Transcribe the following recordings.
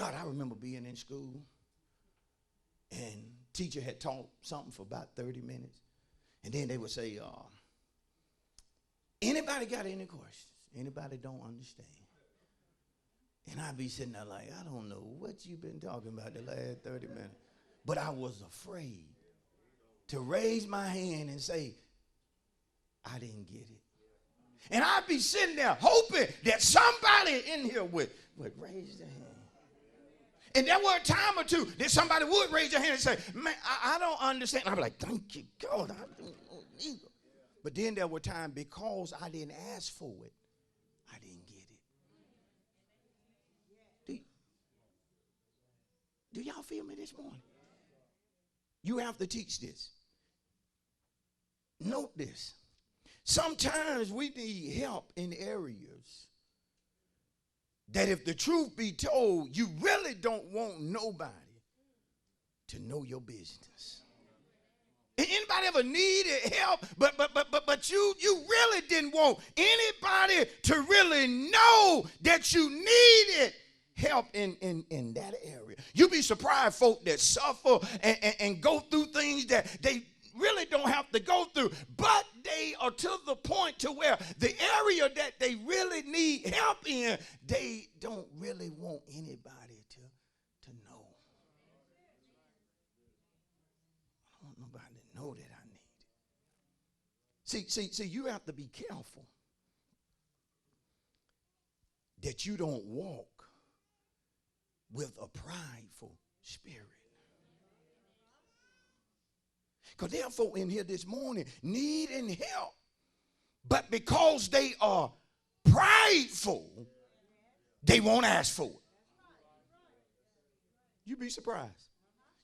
God, I remember being in school and teacher had taught something for about 30 minutes. And then they would say, anybody got any questions? Anybody don't understand? And I'd be sitting there like, I don't know what you've been talking about the last 30 minutes. But I was afraid to raise my hand and say, I didn't get it. And I'd be sitting there hoping that somebody in here would raise their hand. And there were a time or two that somebody would raise their hand and say, man, I don't understand. I'd be like, thank you, God. I don't know either. But then there were times because I didn't ask for it, I didn't get it. Do y'all feel me this morning? You have to teach this. Note this. Sometimes we need help in areas that if the truth be told, you really don't want nobody to know your business. Anybody ever needed help, but you really didn't want anybody to really know that you needed help in that area. You'd be surprised folk that suffer and go through things that they really don't have to go through, but they are to the point to where the area that they really need help in, they don't really want anybody to know. I don't want nobody to know that I need it. See, you have to be careful that you don't walk with a prideful spirit. Because there are folk in here this morning needing help, but because they are prideful, they won't ask for it. You'd be surprised.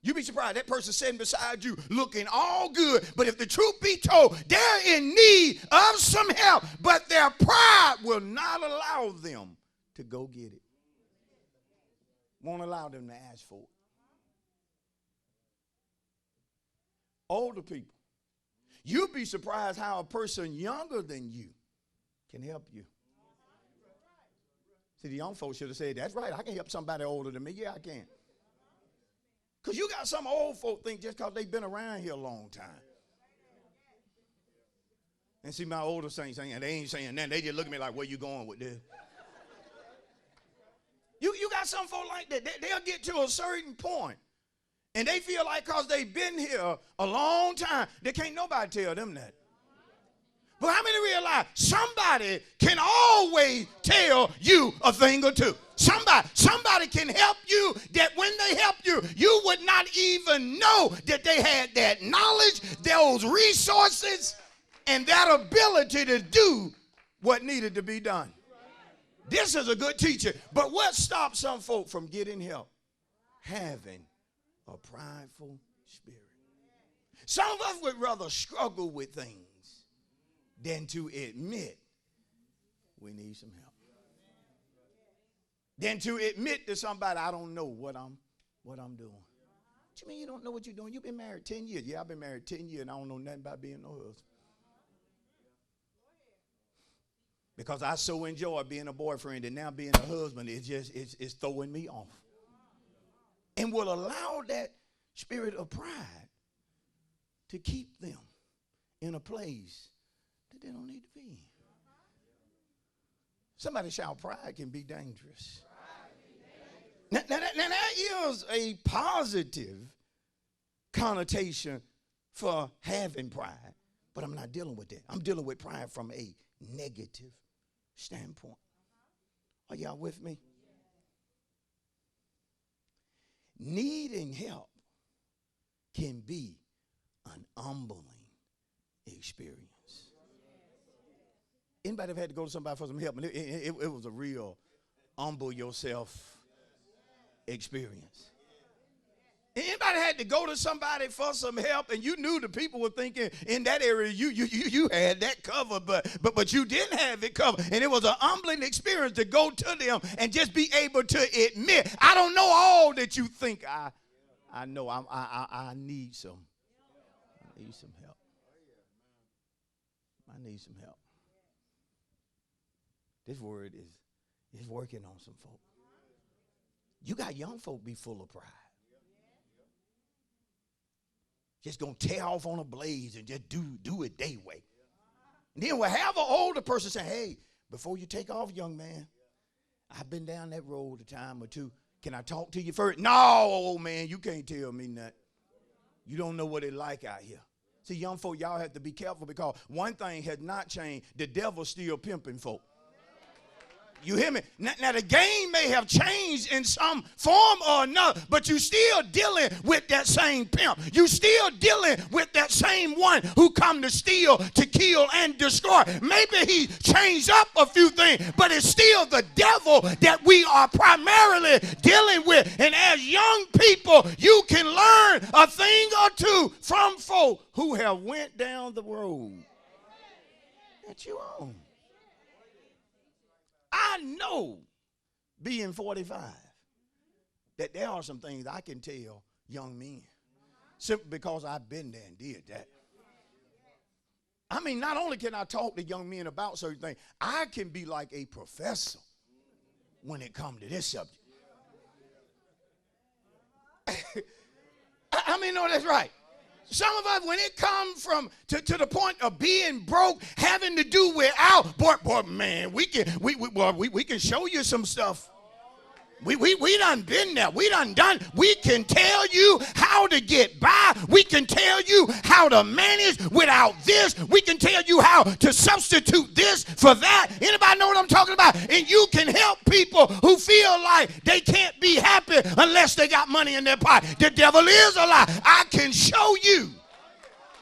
You'd be surprised. That person sitting beside you looking all good, but if the truth be told, they're in need of some help, but their pride will not allow them to go get it. Won't allow them to ask for it. Older people, you'd be surprised how a person younger than you can help you. See, the young folks should have said, that's right, I can help somebody older than me. Yeah, I can. Because you got some old folk think just because they've been around here a long time. And see, my older saints saying, they ain't saying that. They just look at me like, where you going with this? You got some folk like that. They'll get to a certain point. And they feel like because they've been here a long time, they can't nobody tell them that. But how many realize somebody can always tell you a thing or two? Somebody can help you that when they help you, you would not even know that they had that knowledge, those resources, and that ability to do what needed to be done. This is a good teacher. But what stops some folk from getting help? Having a prideful spirit. Some of us would rather struggle with things than to admit we need some help. Than to admit to somebody, I don't know what I'm doing. What you mean you don't know what you're doing? You've been married 10 years. Yeah, I've been married 10 years and I don't know nothing about being no husband. Because I so enjoy being a boyfriend and now being a husband, it's throwing me off. And will allow that spirit of pride to keep them in a place that they don't need to be in. Somebody shout, pride can be dangerous. Now that is a positive connotation for having pride, but I'm not dealing with that. I'm dealing with pride from a negative standpoint. Are y'all with me? Needing help can be an humbling experience. Anybody ever had to go to somebody for some help? And it was a real humble yourself experience. Anybody had to go to somebody for some help and you knew the people were thinking in that area you had that covered, but you didn't have it covered. And it was an humbling experience to go to them and just be able to admit, I don't know all that you think I know. I need some help. I need some help. This word is working on some folk. You got young folk be full of pride. Just going to tear off on a blaze and just do it their way. And then we'll have an older person say, hey, before you take off, young man, I've been down that road a time or two. Can I talk to you first? No, old man, you can't tell me that. You don't know what it's like out here. See, young folk, y'all have to be careful because one thing has not changed. The devil's still pimping folk. You hear me? Now, the game may have changed in some form or another, but you still dealing with that same pimp. You still dealing with that same one who come to steal, to kill, and destroy. Maybe he changed up a few things, but it's still the devil that we are primarily dealing with. And as young people, you can learn a thing or two from folk who have went down the road that you own. I know, being 45, that there are some things I can tell young men simply because I've been there and did that. I mean, not only can I talk to young men about certain things, I can be like a professor when it comes to this subject. I mean, no, that's right. Some of us, when it comes to the point of being broke, having to do without, boy, man, we can show you some stuff. We done been there. We done. We can tell you how to get by. We can tell you how to manage without this. We can tell you how to substitute this for that. Anybody know what I'm talking about? And you can help people who feel like they can't be happy unless they got money in their pocket. The devil is a lie. I can show you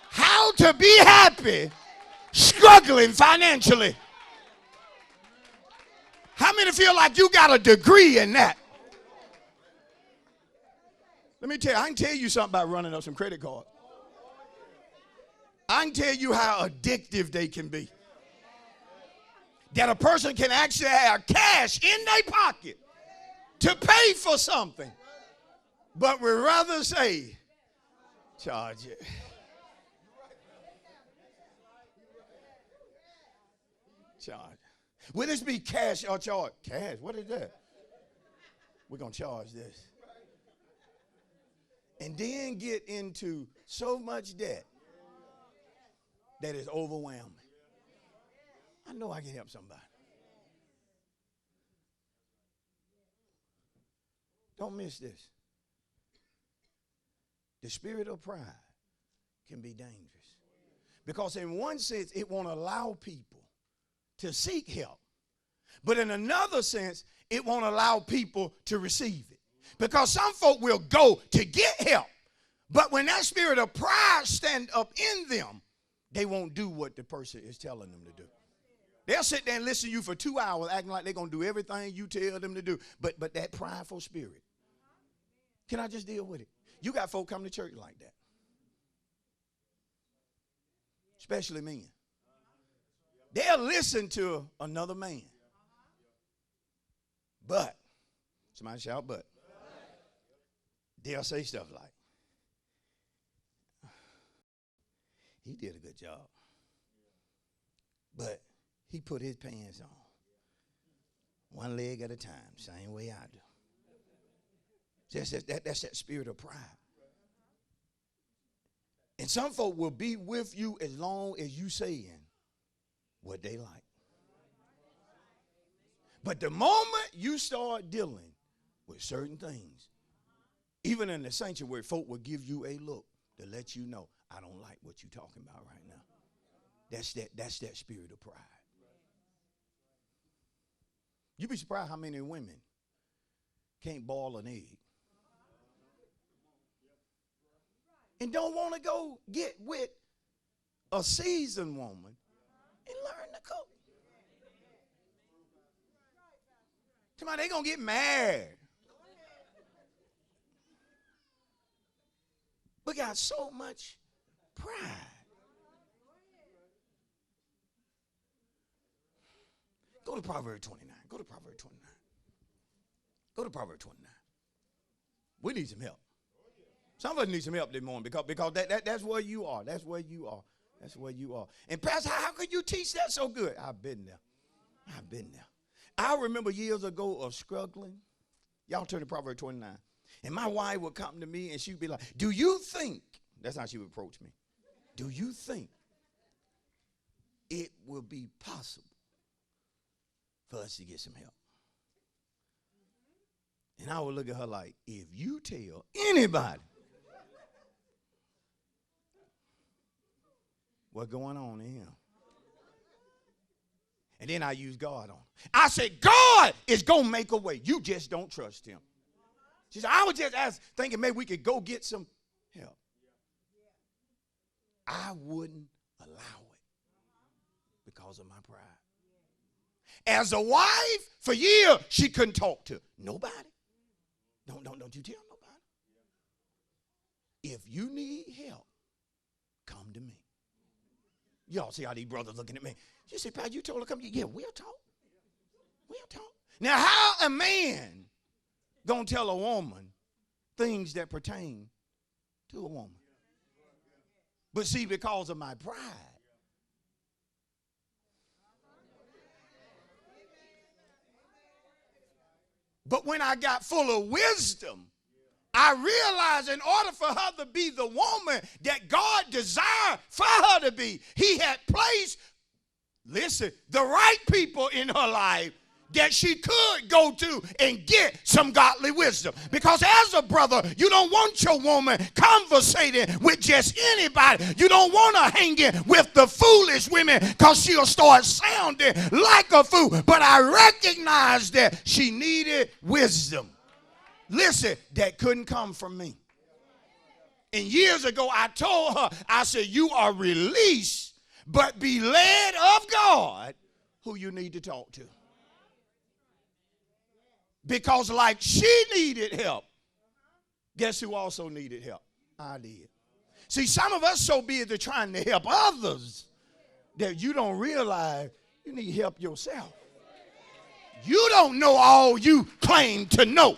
how to be happy struggling financially. How many feel like you got a degree in that? Let me tell you, I can tell you something about running up some credit cards. I can tell you how addictive they can be. That a person can actually have cash in their pocket to pay for something, but would rather say, charge it. Charge. Will this be cash or charge? Cash, what is that? We're going to charge this. And then get into so much debt that is overwhelming. I know I can help somebody. Don't miss this. The spirit of pride can be dangerous. Because in one sense, it won't allow people to seek help. But in another sense, it won't allow people to receive it. Because some folk will go to get help. But when that spirit of pride stands up in them, they won't do what the person is telling them to do. They'll sit there and listen to you for 2 hours acting like they're going to do everything you tell them to do. But that prideful spirit, can I just deal with it? You got folk come to church like that. Especially men. They'll listen to another man. But, somebody shout but. They'll say stuff like, he did a good job. But he put his pants on one leg at a time, same way I do. That's that spirit of pride. And some folk will be with you as long as you saying what they like. But the moment you start dealing with certain things, even in the sanctuary, folk will give you a look to let you know, I don't like what you're talking about right now. That's that spirit of pride. You'd be surprised how many women can't boil an egg. And don't want to go get with a seasoned woman and learn to cook. Somebody, they going to get mad. We got so much pride. Go to Proverbs 29. Go to Proverbs 29. Go to Proverbs 29. We need some help. Some of us need some help this morning because that's where you are. That's where you are. That's where you are. And Pastor, how could you teach that so good? I've been there. I've been there. I remember years ago of struggling Y'all turn to Proverbs 29. And my wife would come to me and she'd be like, do you think, that's how she would approach me, do you think it will be possible for us to get some help? And I would look at her like, if you tell anybody what's going on in him. And then I use God on. I said, God is going to make a way. You just don't trust him. She said, I was just thinking maybe we could go get some help. I wouldn't allow it because of my pride. As a wife, for years, she couldn't talk to nobody. Don't you tell nobody. If you need help, come to me. Y'all see how these brothers looking at me. You say, Pat, you told her to come. Yeah, we'll talk. We'll talk. Now, how a man gonna tell a woman things that pertain to a woman? But see, because of my pride, but when I got full of wisdom, I realized in order for her to be the woman that God desired for her to be, he had placed, listen, the right people in her life that she could go to and get some godly wisdom. Because as a brother, you don't want your woman conversating with just anybody. You don't want her hanging with the foolish women because she'll start sounding like a fool. But I recognized that she needed wisdom. Listen, that couldn't come from me. And years ago, I told her, I said, you are released, but be led of God who you need to talk to. Because like she needed help, guess who also needed help? I did. See, some of us so busy trying to help others that you don't realize you need help yourself. You don't know all you claim to know.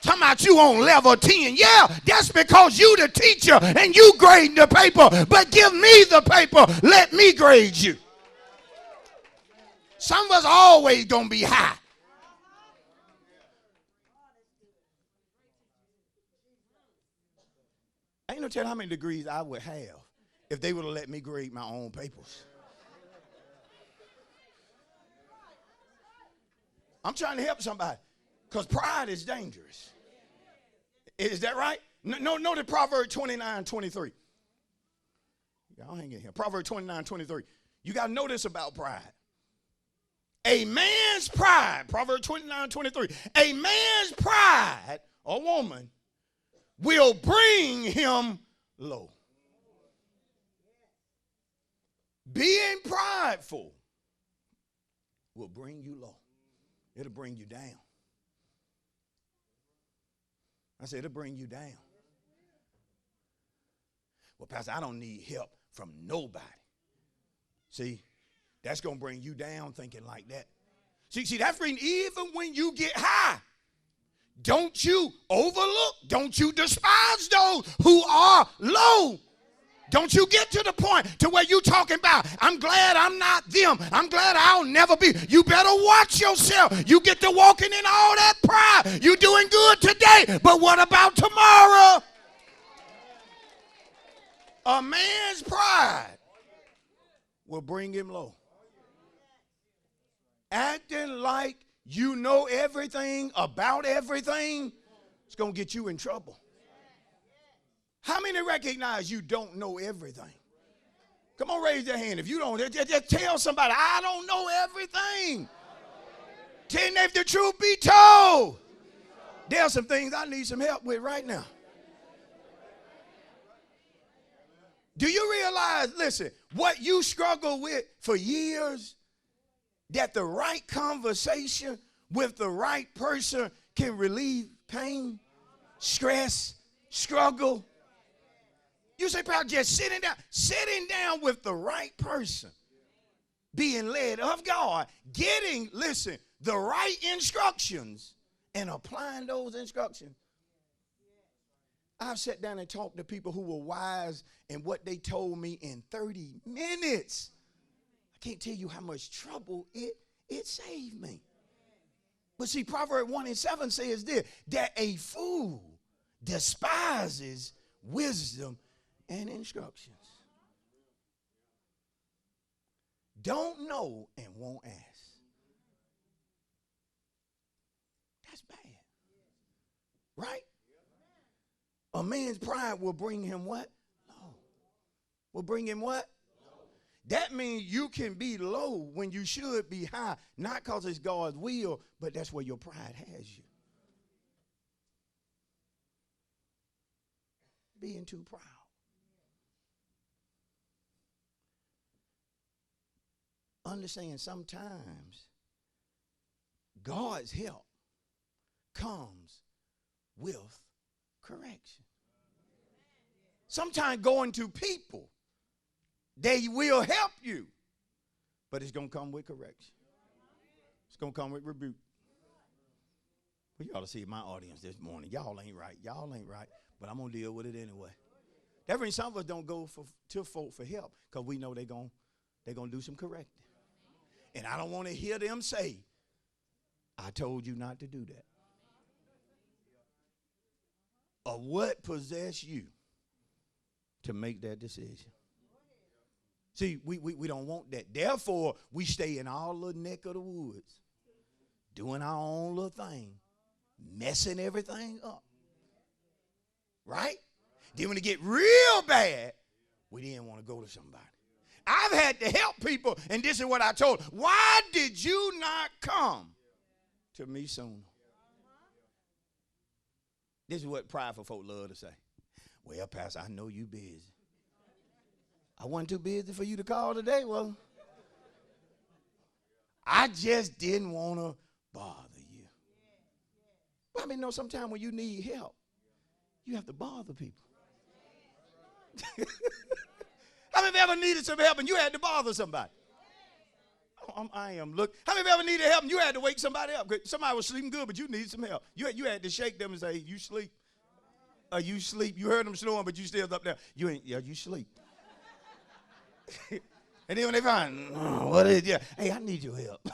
Talking about you on level 10. Yeah, that's because you the teacher and you grade the paper. But give me the paper. Let me grade you. Some of us always going to be high. I ain't no telling how many degrees I would have if they would have let me grade my own papers. I'm trying to help somebody because pride is dangerous. Is that right? No, the Proverbs 29:23. Y'all hang in here. Proverbs 29:23. You got to know this about pride. A man's pride, Proverbs 29:23. A man's pride, or woman, will bring him low. Being prideful will bring you low. It'll bring you down. I said, it'll bring you down. Well, Pastor, I don't need help from nobody. See, that's going to bring you down thinking like that. See, that's reason even when you get high, don't you overlook, don't you despise those who are low. Don't you get to the point to where you talking about, I'm glad I'm not them. I'm glad I'll never be. You better watch yourself. You get to walking in all that pride. You're doing good today, but what about tomorrow? A man's pride will bring him low. Acting like you know everything about everything, it's going to get you in trouble. How many recognize you don't know everything? Come on, raise your hand. If you don't, just tell somebody, I don't know everything. Tell them if the truth be told. There are some things I need some help with right now. Do you realize, listen, what you struggle with for years, that the right conversation with the right person can relieve pain, stress, struggle? You say, Pastor, just sitting down with the right person, being led of God, getting, listen, the right instructions and applying those instructions. I've sat down and talked to people who were wise in what they told me in 30 minutes. I can't tell you how much trouble it saved me. But see, Proverbs 1:7 says this, that a fool despises wisdom and instructions. Don't know and won't ask. That's bad. Right? A man's pride will bring him what? Low. Will bring him what? That means you can be low when you should be high, not because it's God's will, but that's where your pride has you. Being too proud. Understand sometimes God's help comes with correction. Sometimes going to people, they will help you, but it's going to come with correction. It's going to come with rebuke. Well, you ought to see my audience this morning. Y'all ain't right. Y'all ain't right, but I'm going to deal with it anyway. That means some of us don't go to folk for help because we know they're going to do some correcting. And I don't want to hear them say, I told you not to do that. Or what possessed you to make that decision? See, we don't want that. Therefore, we stay in our little neck of the woods, doing our own little thing, messing everything up. Right? Then when it get real bad, we didn't want to go to somebody. I've had to help people, and this is what I told them. Why did you not come to me sooner? This is what prideful folk love to say. Well, Pastor, I know you busy. I wasn't too busy for you to call today. Well, I just didn't want to bother you. Well, I mean, no, sometimes when you need help, you have to bother people. How many of you ever needed some help and you had to bother somebody? I am. Look, how many of you ever needed help and you had to wake somebody up? Somebody was sleeping good, but you needed some help. You had to shake them and say, you sleep. You sleep. You heard them snoring, but you still up there. You ain't. Yeah, you sleep. And then when they find, what is it? Yeah, hey, I need your help.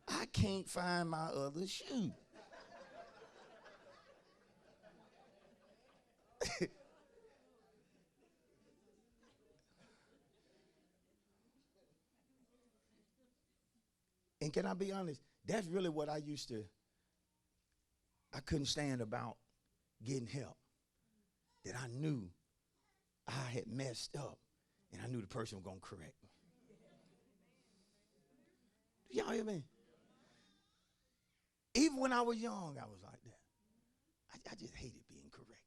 I can't find my other shoe. And can I be honest? That's really what I couldn't stand about getting help. That I knew I had messed up and I knew the person was going to correct me. Do y'all hear me? Even when I was young, I was like that. I just hated being corrected.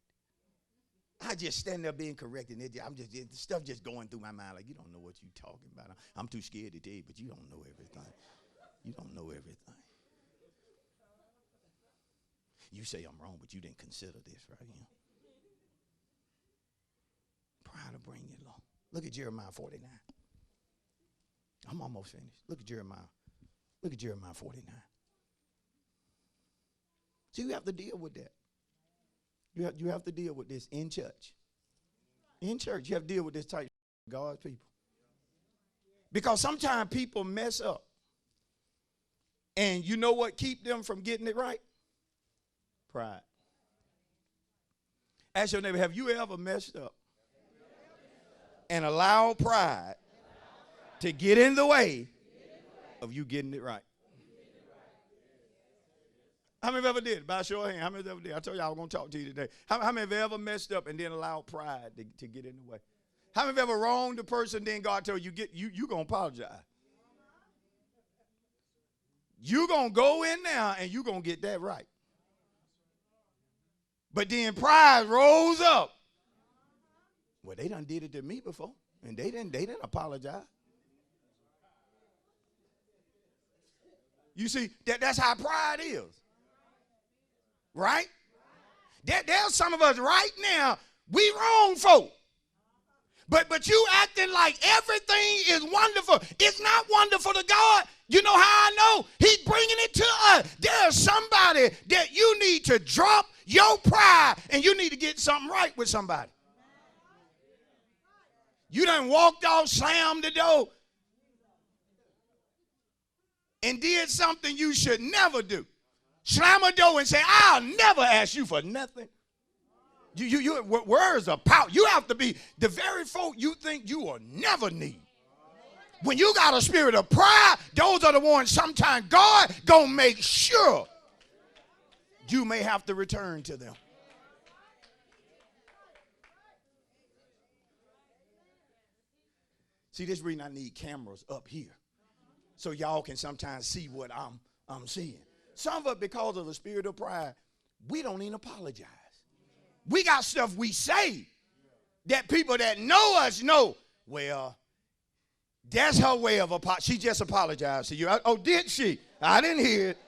I just stand there being corrected. The stuff just going through my mind like, you don't know what you're talking about. I'm too scared to tell you, but you don't know everything. You don't know everything. You say I'm wrong, but you didn't consider this right here. Pride to bring you low. Look at Jeremiah 49. I'm almost finished. Look at Jeremiah. Look at Jeremiah 49. So you have to deal with that. You have to deal with this in church. In church, you have to deal with this type of God's people. Because sometimes people mess up. And you know what keep them from getting it right? Pride. Ask your neighbor, have you ever messed up and allowed pride to get in the way of you getting it right? How many of you ever did? By show of hand, how many of you ever did? I told you I was going to talk to you today. How many of you ever messed up and then allowed pride to get in the way? How many of you ever wronged the person, then God told you, you going to apologize? You're going to go in now and you're going to get that right. But then pride rose up. Well, they done did it to me before, and they didn't apologize. You see, that's how pride is. Right? There's some of us right now, we wrong folk. But you acting like everything is wonderful. It's not wonderful to God. You know how I know? He's bringing it to us. There's somebody that you need to drop your pride and you need to get something right with somebody. You done walked off, slammed the door. and did something you should never do. Slam a door and say, I'll never ask you for nothing. Words are power. You have to be the very folk you think you will never need. When you got a spirit of pride, those are the ones sometimes God gonna make sure you may have to return to them. See, this reason I need cameras up here, so y'all can sometimes see what I'm seeing. Some of it because of the spirit of pride, we don't even apologize. We got stuff we say that people that know us know. Well, that's her way of apology. She just apologized to you. Oh, did she? I didn't hear it.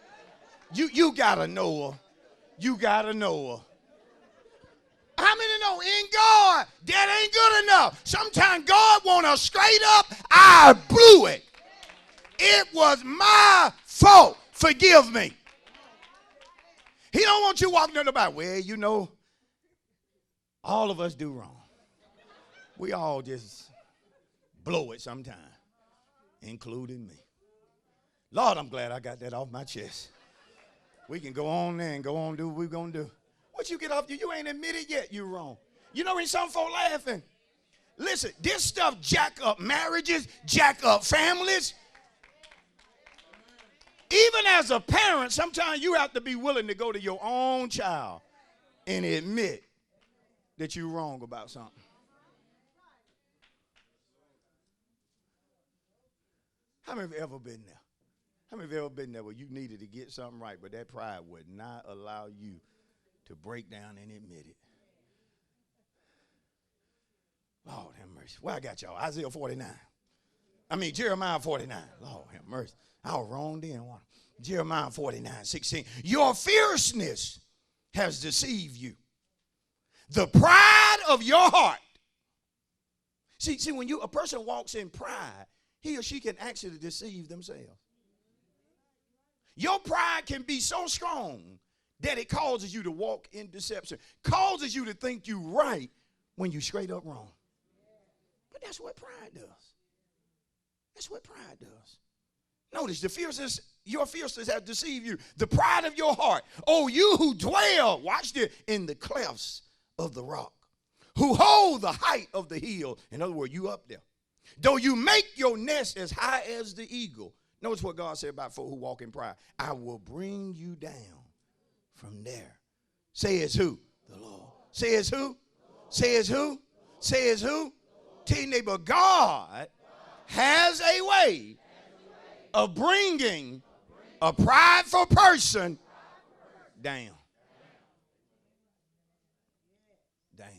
You gotta know her. You gotta know her. How many know in God that ain't good enough? Sometimes God want a straight up, I blew it. It was my fault. Forgive me. He don't want you walking to the Bible. Well, you know, all of us do wrong. We all just blow it sometime, including me. Lord, I'm glad I got that off my chest. We can go on there and go on and do what we're going to do. What you get off you ain't admitted yet you're wrong. You know when some folk laughing? Listen, this stuff jack up marriages, jack up families. Even as a parent, sometimes you have to be willing to go to your own child and admit that you're wrong about something. How many of you ever been there? How many of you ever been there where you needed to get something right, but that pride would not allow you to break down and admit it? Lord have mercy. Well, I got y'all. Jeremiah 49. Lord have mercy. I was wrong then. Jeremiah 49:16. Your fierceness has deceived you. The pride of your heart. See, when a person walks in pride, he or she can actually deceive themselves. Your pride can be so strong that it causes you to walk in deception, causes you to think you're right when you're straight up wrong. But that's what pride does. That's what pride does. Notice your fierceness has deceived you. The pride of your heart. Oh, you who dwell, watch this, in the clefts of the rock, who hold the height of the hill. In other words, you up there. Though you make your nest as high as the eagle. Notice what God said about folk who walk in pride. I will bring you down from there. Says who? The Lord. Says who? Says who? Says who? Tell your neighbor, God has a way of bringing a prideful person down. Down.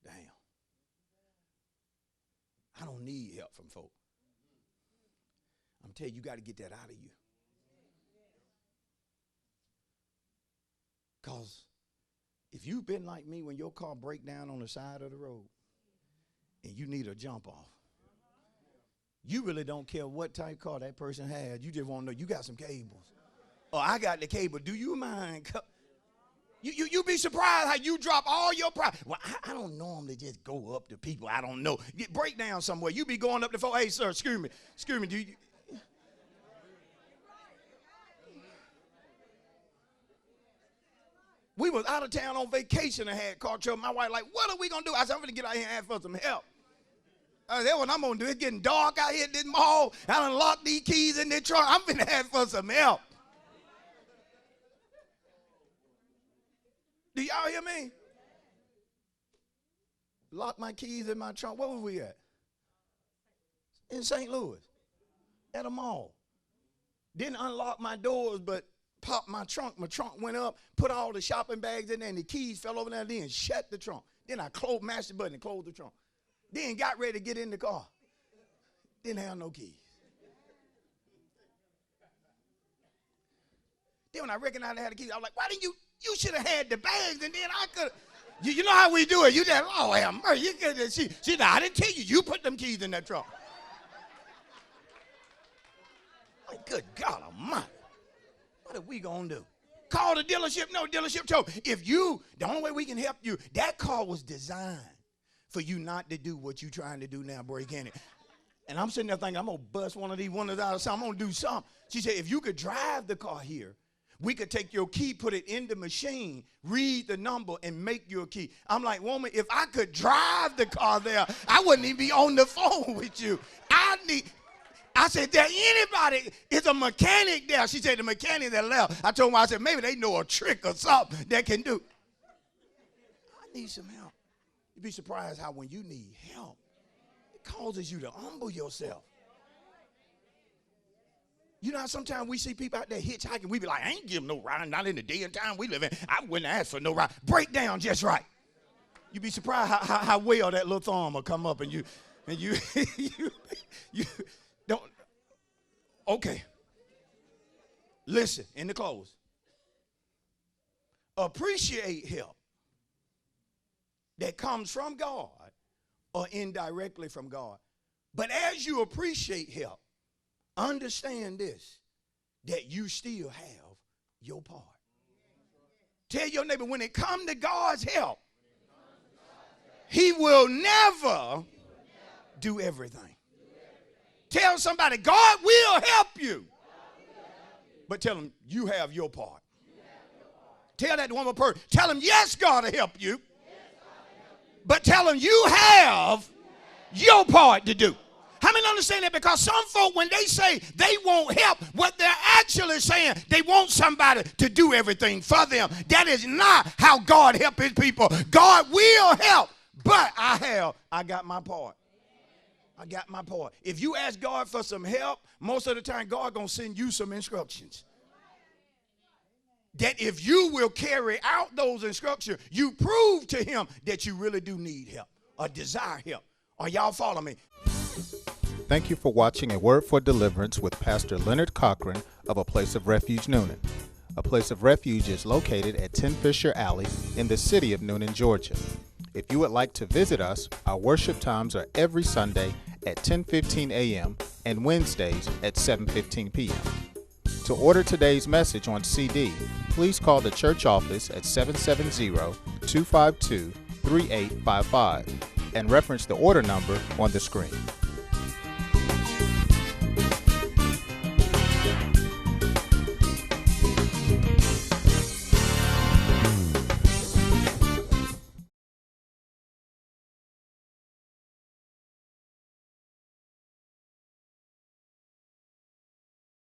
Down. I don't need help from folk. I'm telling you, you got to get that out of you. Because if you've been like me when your car break down on the side of the road and you need a jump off, you really don't care what type car that person has. You just want to know you got some cables. Oh, I got the cable. Do you mind? You be surprised how you drop all your pride. Well, I don't normally just go up to people I don't know. Break down somewhere. You be going up to folks. Hey, sir, excuse me, do you? We was out of town on vacation and had car trouble. My wife like, what are we going to do? I said, I'm going to get out here and ask for some help. I said, that's what I'm going to do. It's getting dark out here at this mall. I done locked these keys in the trunk. I'm going to ask for some help. Do y'all hear me? Locked my keys in my trunk. Where were we at? In St. Louis. At a mall. Didn't unlock my doors, but popped my trunk. My trunk went up, put all the shopping bags in there, and the keys fell over there, then shut the trunk. Then I mashed the button and closed the trunk. Then got ready to get in the car. Didn't have no keys. Then when I recognized I had the keys, I was like, why didn't you should have had the bags, and then I could. You know how we do it. You just, oh, have mercy. You could, she, I didn't tell you. You put them keys in that trunk. Like, good God Almighty. What are we going to do? Call the dealership? No, dealership told. The only way we can help you, that car was designed for you not to do what you're trying to do now, break in it. And I'm sitting there thinking, I'm going to bust one of these windows out or something. I'm going to do something. She said, if you could drive the car here, we could take your key, put it in the machine, read the number, and make your key. I'm like, woman, if I could drive the car there, I wouldn't even be on the phone with you. I said, there anybody, is a mechanic there? She said, the mechanic that left. I told her, I said, maybe they know a trick or something that can do. I need some help. You'd be surprised how when you need help, it causes you to humble yourself. You know how sometimes we see people out there hitchhiking, we be like, I ain't giving no ride, not in the day and time we live in. I wouldn't ask for no ride. Break down just right. You'd be surprised how well that little thumb will come up and you don't. Okay. Listen, in the close. Appreciate help that comes from God or indirectly from God. But as you appreciate help, understand this, that you still have your part. Tell your neighbor, when it comes to God's help, he will never do everything. Tell somebody, God will help you. But tell them, you have your part. Tell that to one more person. Tell them, yes, God will help you. But tell them, you have your part to do. How many understand that? Because some folk, when they say they want help, what they're actually saying, they want somebody to do everything for them. That is not how God helps his people. God will help, but I got my part. I got my part. If you ask God for some help, most of the time God going to send you some instructions. That if you will carry out those instructions, you prove to him that you really do need help or desire help. Are y'all follow me? Thank you for watching A Word for Deliverance with Pastor Leonard Cochran of A Place of Refuge, Newnan. A Place of Refuge is located at 10 Fisher Alley in the city of Newnan, Georgia. If you would like to visit us, our worship times are every Sunday at 10:15 a.m. and Wednesdays at 7:15 p.m. To order today's message on CD, please call the church office at 770-252-3855 and reference the order number on the screen.